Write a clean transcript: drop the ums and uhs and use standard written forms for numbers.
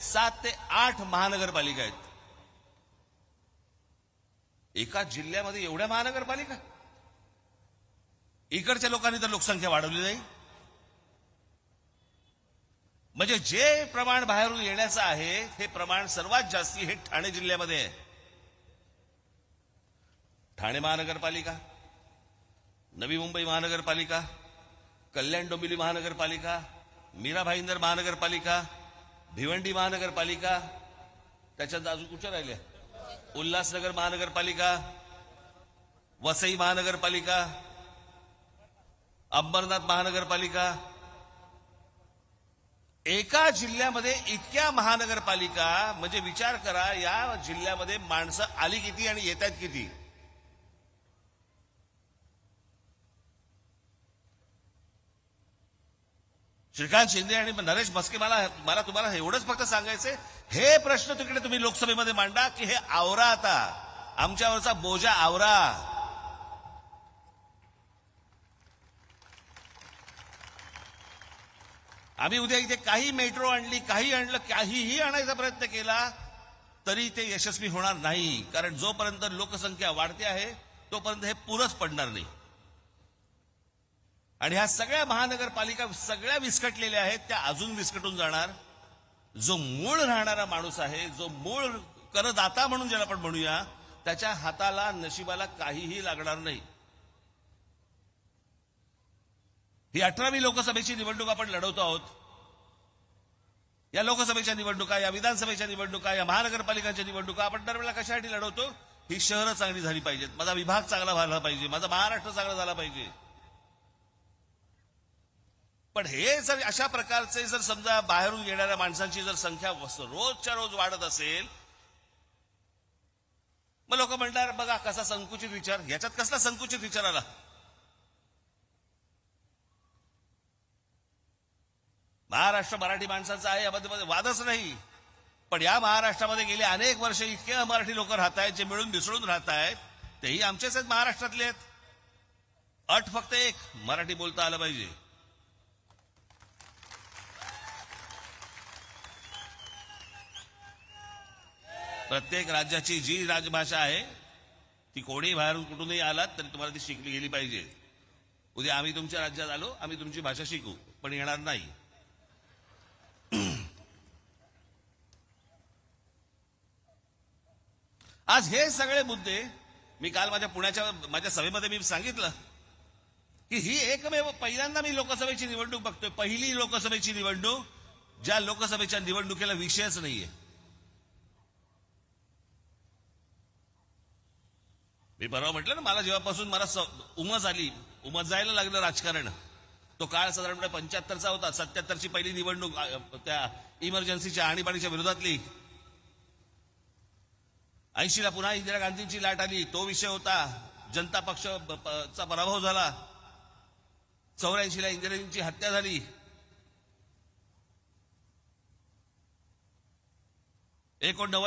7 ते 8 महानगरपालिका आहेत. एका जिल्ह्यामध्ये एवढ्या महानगरपालिका. इकडच्या लोकांनी तर लोकसंख्या वाढवली नाही. म्हणजे जे प्रमाण बाहेरून येण्याचं आहे हे प्रमाण सर्वात जास्ती हे ठाणे जिल्ह्यामध्ये आहे. ठाणे महानगरपालिका, नवी मुंबई महानगरपालिका, कल्याण डोंबिवली महानगरपालिका, मीरा भाईंदर महानगरपालिका, भिवंडी महानगरपालिका, त्याच्यात अजून कुठच्या राहिल्या, उल्हासनगर महानगरपालिका, वसई महानगरपालिका, अंबरनाथ महानगरपालिका. एका जिल्ह्यामध्ये इतक्या महानगरपालिका. म्हणजे विचार करा या जिल्ह्यामध्ये माणसं आली किती आणि येतात किती. श्रीकांत शिंदे आणि नरेश म्हस्के मला तुम्हाला एवढंच फक्त सांगायचंय, हे प्रश्न तिकडे तुम्ही लोकसभेमध्ये मांडा की हे आवरा, आता आमच्यावरचा बोजा आवरा. आम्ही उद्या इथे काही मेट्रो आणली, काही आणलं, काहीही आणायचा प्रयत्न केला तरी ते यशस्वी होणार नाही. कारण जोपर्यंत लोकसंख्या वाढते आहे तोपर्यंत हे पुरंच पडणार नाही. आणि ह्या सगळ्या महानगरपालिका सगळ्या विस्कटलेल्या आहेत, त्या अजून विस्कटून जाणार. जो मूळ राहणारा माणूस आहे, जो मूळ करदाता म्हणून ज्याला आपण म्हणूया, त्याच्या हाताला नशिबाला काहीही लागणार नाही. ही 18वी लोकसभेची निवडणूक आपण लढवतो आहोत. या लोकसभेच्या निवडणुका, या विधानसभेच्या निवडणुका, या महानगरपालिकांच्या निवडणुका आपण दरवेळेला कशासाठी लढवतो? ही शहरं चांगली झाली पाहिजेत, माझा विभाग चांगला झाला पाहिजे, माझा महाराष्ट्र चांगला झाला पाहिजे. पण हे जर अशा प्रकारचे जर समजा बाहेरून येणाऱ्या माणसांची जर संख्या रोजच्या रोज वाढत असेल, मग लोक म्हणणार बघा कसा संकुचित विचार. याच्यात कसला संकुचित विचार आला? महाराष्ट्र मराठी माणसांचा आहे, यामध्ये वादच नाही. पण या महाराष्ट्रामध्ये गेले अनेक वर्ष इतके अमराठी लोक राहत आहेत, जे मिळून मिसळून राहत आहेत, तेही आमचेच आहेत, महाराष्ट्रातले आहेत. अट फक्त एक, मराठी बोलता आलं पाहिजे. प्रत्येक राज्याची जी राजभाषा आहे ती कोणी बाहेरून कुठूनही आलात तरी तुम्हाला ती शिकली गेली पाहिजे. उद्या आम्ही तुमच्या राज्यात आलो, आम्ही तुमची भाषा शिकू, पण येणार नाही. आज हे सगळे मुद्दे मी काल माझ्या सभेमध्ये मी सांगितलं की ही एकमेव पहिल्यांदा मी लोकसभेची निवडणूक बघतोय, पहिली लोकसभेची निवडणूक ज्या लोकसभेच्या निवडणुकीला विषयच नाहीये. मी परवा म्हटलं ना, मला जेव्हापासून उमज जायला लागलं राजकारण, तो काळ साधारणपणे 75चा होता. 77ची पहिली निवडणूक त्या इमर्जन्सीच्या आणीबाणीच्या विरोधातली. 80ला पुन्हा इंदिरा गांधींची लाट आली, तो विषय होता. जनता पक्षाचा पराभव झाला. 84ला इंदिराजींची हत्या झाली. 89